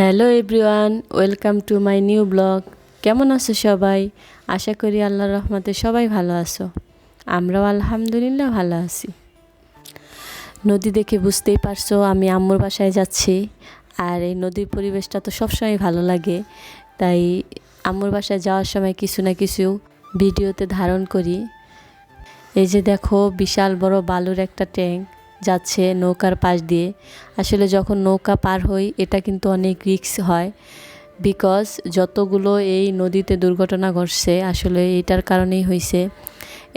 Hello everyone, welcome to my new blog. কেমন আছো সবাই? আশা করি আল্লাহর রহমতে সবাই ভালো আছো। আমরাও আলহামদুলিল্লাহ ভালো আছি। নদী দেখে বুঝতেই পারছো আমি আম্মুর বাসায় যাচ্ছি। আর এই নদীর পরিবেশটা তো সবসময় ভালো লাগে, তাই আম্মুর বাসায় যাওয়ার সময় কিছু না কিছু ভিডিওতে ধারণ করি। এই যে দেখো, বিশাল বড় বালুর একটা ট্যাঙ্ক যাচ্ছে নৌকার পাশ দিয়ে। আসলে যখন নৌকা পার হই এটা কিন্তু অনেক রিস্ক হয়, বিকজ যতগুলো এই নদীতে দুর্ঘটনা ঘটছে আসলে এইটার কারণেই হয়েছে।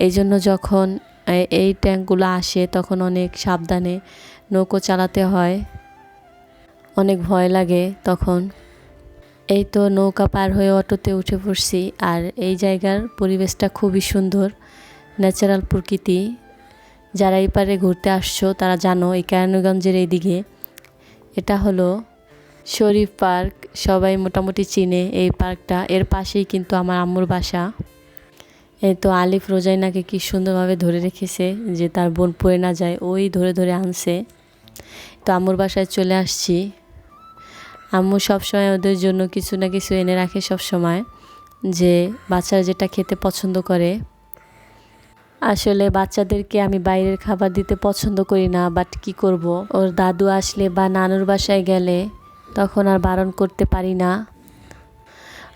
এই জন্য যখন এই ট্যাঙ্কগুলো আসে তখন অনেক সাবধানে নৌকো চালাতে হয়, অনেক ভয় লাগে তখন। এই তো নৌকা পার হয়ে অটোতে উঠে পড়ছি। আর এই জায়গার পরিবেশটা খুবই সুন্দর, ন্যাচারাল প্রকৃতি। যারা এই পারে ঘুরতে আসছো তারা জানো এই কেরানীগঞ্জের এইদিকে এটা হলো শরীফ পার্ক। সবাই মোটামুটি চিনে এই পার্কটা। এর পাশেই কিন্তু আমার আম্মুর বাসা। এই তো আলিফ রোজাইনাকে কি সুন্দরভাবে ধরে রেখেছে যে তার বোন পড়ে না যায়, ওই ধরে ধরে আনছে। তো আম্মুর বাসায় চলে আসছি। আম্মু সবসময় ওদের জন্য কিছু না কিছু এনে রাখে সবসময়, যে বাচ্চারা যেটা খেতে পছন্দ করে। আসলে বাচ্চাদেরকে আমি বাইরের খাবার দিতে পছন্দ করি না, বাট কি করব, ওর দাদু আসলে বা নানুর বাসায় গেলে তখন আর বারণ করতে পারি না।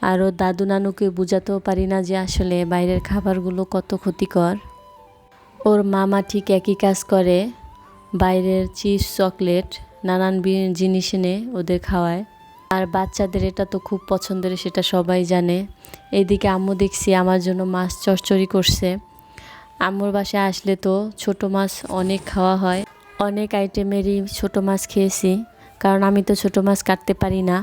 আর ওর দাদু নানুকে বোঝাতেও পারি না যে আসলে বাইরের খাবারগুলো কত ক্ষতিকর। ওর মামা ঠিক একই কাজ করে, বাইরের চিপস চকলেট নানান জিনিস এনে ওদের খাওয়ায়। আর বাচ্চাদের এটা তো খুব পছন্দের, সেটা সবাই জানে। এইদিকে আম্মু দেখছি আমার জন্য মাছ চচ্চড়ি করছে। আম্মুর বাসায় আসলে তো ছোট মাছ অনেক খাওয়া হয়, অনেক আইটেমেরই ছোট মাছ খেয়েছি, কারণ আমি তো ছোট মাছ কাটতে পারি না।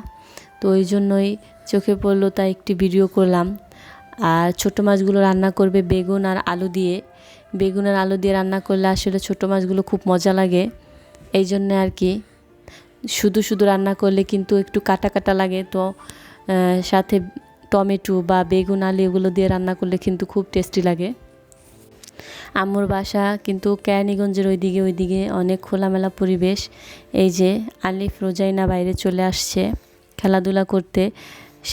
তো ওই জন্যই চোখে পড়লো, তাই একটি ভিডিও করলাম। আর ছোট মাছগুলো রান্না করবে বেগুন আর আলু দিয়ে। বেগুন আর আলু দিয়ে রান্না করলে আসলে ছোট মাছগুলো খুব মজা লাগে, এই জন্যে আর কি। শুধু শুধু রান্না করলে কিন্তু একটু কাটা কাটা লাগে, তো সাথে টমেটো বা বেগুন আলু এগুলো দিয়ে রান্না করলে কিন্তু খুব টেস্টি লাগে। আম্মুর বাসা কিন্তু কেরানীগঞ্জের ওইদিকে অনেক খোলামেলা পরিবেশ। এই যে আলিফ রোজাইনা বাইরে চলে আসছে খেলাধুলা করতে।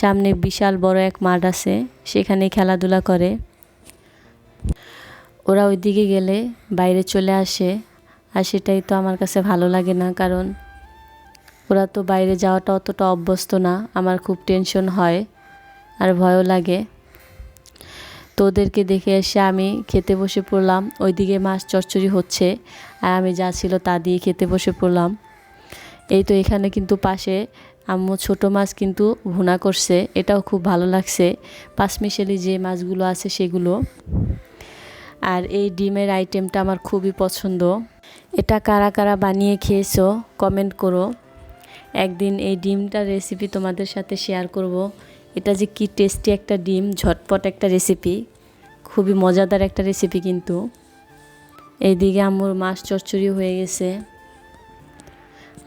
সামনে বিশাল বড় এক মাঠ আছে, সেখানে খেলাধুলা করে। ওরা ওইদিকে গেলে বাইরে চলে আসে, আর সেটাই তো আমার কাছে ভালো লাগে না, কারণ ওরা তো বাইরে যাওয়াটা অতটা অভ্যস্ত না। আমার খুব টেনশন হয় আর ভয়ও লাগে। তো ওদেরকে দেখে এসে আমি খেতে বসে পড়লাম। ওইদিকে মাছ চচ্চড়ি হচ্ছে আর আমি যা ছিল তা দিয়ে খেতে বসে পড়লাম। এই তো এখানে কিন্তু পাশে আম্মু ছোট মাছ কিন্তু ভুনা করছে, এটাও খুব ভালো লাগছে। পাঁচমিশালি যে মাছগুলো আছে সেগুলো। আর এই ডিমের আইটেমটা আমার খুবই পছন্দ। এটা কারা কারা বানিয়ে খেয়েছো কমেন্ট করো। একদিন এই ডিমটার রেসিপি তোমাদের সাথে শেয়ার করব। এটা যে কি টেস্টি একটা ডিম, ঝটপট একটা রেসিপি, খুবই মজাদার একটা রেসিপি কিন্তু। এইদিকে আম্মুর মাছ চচ্চড়ি হয়ে গেছে।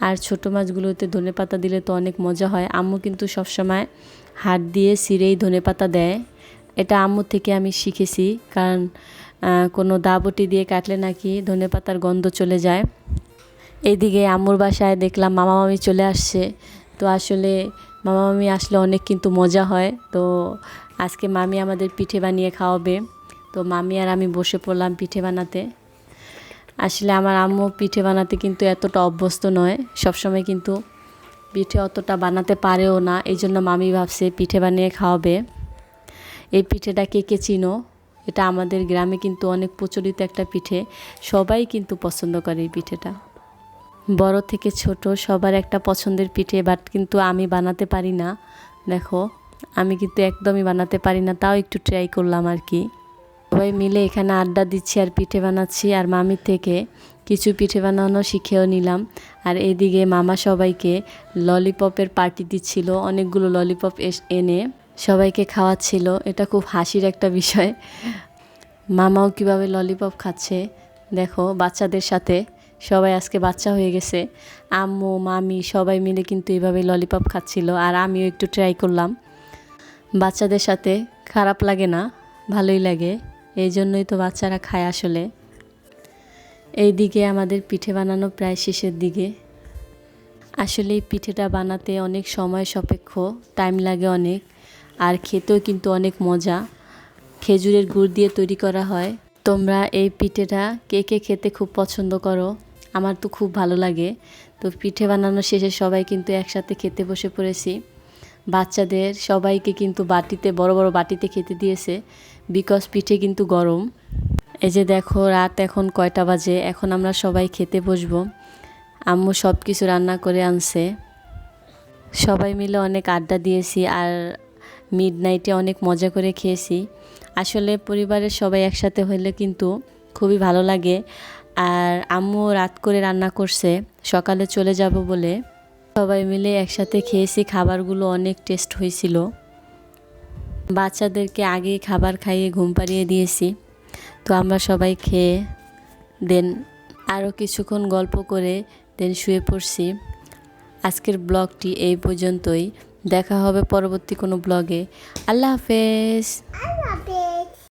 আর ছোটো মাছগুলোতে ধনেপাতা দিলে তো অনেক মজা হয়। আম্মু কিন্তু সবসময় হাত দিয়ে ছিঁড়েই ধনেপাতা দেয়। এটা আম্মুর থেকে আমি শিখেছি, কারণ কোনো দাবটি দিয়ে কাটলে নাকি ধনেপাতার গন্ধ চলে যায়। এইদিকে আম্মুর বাসায় দেখলাম মামা মামি চলে আসছে। তো আসলে মামা মামি আসলে অনেক কিন্তু মজা হয়। তো আজকে মামি আমাদের পিঠে বানিয়ে খাওয়াবে। তো মামি আর আমি বসে পড়লাম পিঠে বানাতে। আসলে আমার আম্মু পিঠে বানাতে কিন্তু এতটা অভ্যস্ত নয়, সবসময় কিন্তু পিঠে অতটা বানাতে পারেও না। এই জন্য মামি ভাবছে পিঠে বানিয়ে খাওয়াবে। এই পিঠেটা কে কে চিনো? এটা আমাদের গ্রামে কিন্তু অনেক প্রচলিত একটা পিঠে, সবাই কিন্তু পছন্দ করে এই পিঠেটা। বড় থেকে ছোট সবার একটা পছন্দের পিঠে, বাট কিন্তু আমি বানাতে পারি না। দেখো, আমি কিন্তু একদমই বানাতে পারি না, তাও একটু ট্রাই করলাম আর কি। সবাই মিলে এখানে আড্ডা দিচ্ছি আর পিঠে বানাচ্ছি, আর মামির থেকে কিছু পিঠে বানানো শিখেও নিলাম। আর এদিকে মামা সবাইকে ললিপপের পার্টি দিচ্ছিল, অনেকগুলো ললিপপ এনে সবাইকে খাওয়াচ্ছিল। এটা খুব হাসির একটা বিষয়। মামাও কিভাবে ললিপপ খাচ্ছে দেখো বাচ্চাদের সাথে। সবাই আজকে বাচ্চা হয়ে গেছে। আম্মু মামি সবাই মিলে কিন্তু এইভাবে ললিপপ খাচ্ছিল, আর আমিও একটু ট্রাই করলাম। বাচ্চাদের সাথে খারাপ লাগে না, ভালোই লাগে, এই জন্যই তো বাচ্চারা খায় আসলে। এই দিকে আমাদের পিঠে বানানো প্রায় শেষের দিকে। আসলে এই পিঠেটা বানাতে অনেক সময় সাপেক্ষ, টাইম লাগে অনেক, আর খেতেও কিন্তু অনেক মজা। খেজুরের গুড় দিয়ে তৈরি করা হয়। তোমরা এই পিঠেটা কে কে খেতে খুব পছন্দ করো? আমার তো খুব ভালো লাগে। তো পিঠে বানানো শেষে সবাই কিন্তু একসাথে খেতে বসে পড়েছি। বাচ্চাদের সবাইকে কিন্তু বাটিতে, বড় বড় বাটিতে খেতে দিয়েছে, বিকজ পিঠে কিন্তু গরম। এই যে দেখো রাত এখন কয়টা বাজে, এখন আমরা সবাই খেতে বসবো। আম্মু সব কিছু রান্না করে আনছে, সবাই মিলে অনেক আড্ডা দিয়েছি, আর মিড নাইটে অনেক মজা করে খেয়েছি। আসলে পরিবারের সবাই একসাথে হলে কিন্তু খুবই ভালো লাগে। আর আম্মু রাত করে রান্না করছে সকালে চলে যাব বলে। সবাই মিলে একসাথে খেয়েছি, খাবারগুলো অনেক টেস্ট হয়েছিল। বাচ্চাদেরকে আগেই খাবার খাইয়ে ঘুম পাড়িয়ে দিয়েছি। তো আমরা সবাই খেয়ে দেন আরও কিছুক্ষণ গল্প করে দেন শুয়ে পড়ছি। আজকের ব্লগটি এই পর্যন্তই। দেখা হবে পরবর্তী কোনো ব্লগে। আল্লাহ হাফেজ।